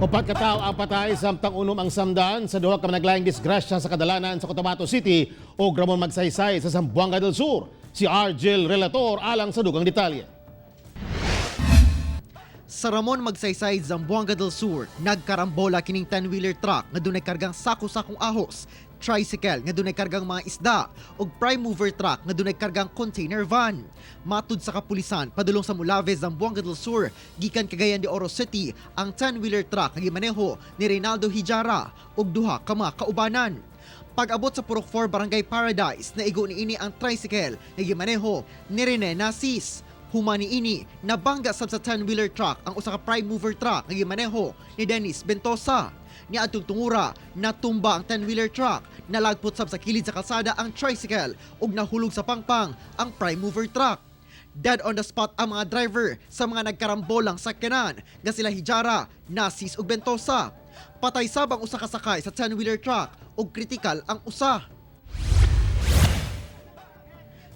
Upat ka tao ang patay samtang unom ang samdan sa duha ka Managlahing disgrasya sa kadalanan sa Cotabato City o Ramon Magsaysay sa Zamboanga del Sur. Si Argel Relator alang sa dugang detalye. Sa Ramon Magsaysay, Zamboanga del Sur, nagkarambola kining 10-wheeler truck nga dunay kargang sako-sakong ahos, tricycle nga dunay kargang mga isda, ug prime mover truck nga dunay kargang container van. Matud sa kapulisan, padulong sa Mulave, Zamboanga del Sur, gikan Cagayan de Oro City, ang 10-wheeler truck nga gimaneho ni Reynaldo Hijara ug duha ka mga kaubanan. Pag-abot sa Purok 4 Barangay Paradise, naigo niini ang tricycle nga gimaneho ni Rene Nasis. Humani ini, nabangga sab sa 10-wheeler truck ang usa ka prime mover truck nga gimaneho ni Dennis Bentosa. Niadtong tungura, natumba ang 10-wheeler truck, nalagpot sab sa kilid sa kalsada ang tricycle ug nahulog sa pangpang ang prime mover truck. Dead on the spot ang mga driver sa mga nagkarambolang sakyanan nga sila Hijara, Nasis ug Bentosa. Patay sab ang usa ka sakay sa 10-wheeler truck ug kritikal ang usa.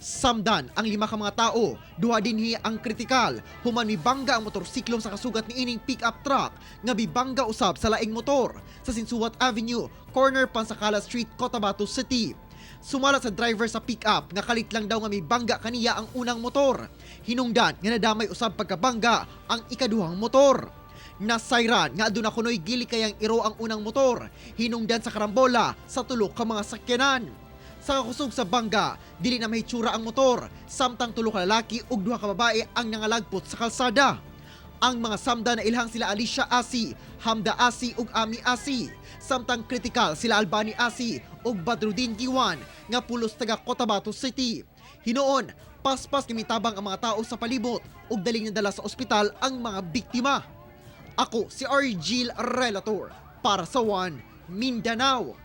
Samdan ang 5 ka mga tao, duha dinhi ang kritikal. Human mibangga ang motorsiklo sa kasugat ni ining pick-up truck nga bibangga usab sa laing motor sa Sinsuwat Avenue, corner Pansakala Street, Cotabato City. Sumala sa driver sa pick-up nga kalit lang daw nga mibangga kaniya ang unang motor. Hinungdan nga nadamay usab pagkabangga ang ikaduhang motor. Nasayran nga aduna kunoy gili kayang iro ang unang motor. Hinungdan sa karambola sa tulo ka mga sakyanan. Sa kakusog sa bangga, dili na mahitsura ang motor, samtang tulo ka lalaki ug duha ka babae ang nangalagpot sa kalsada. Ang mga samda na ilhang sila Alicia Asi, Hamda Asi ug Ami Asi, samtang kritikal sila Albani Asi ug Badrudin Diwan nga pulos taga Cotabato City. Hinoon, paspas gimitabang ang mga tao sa palibot ug daling nadala sa ospital ang mga biktima. Ako si Argel Relator para sa One Mindanao.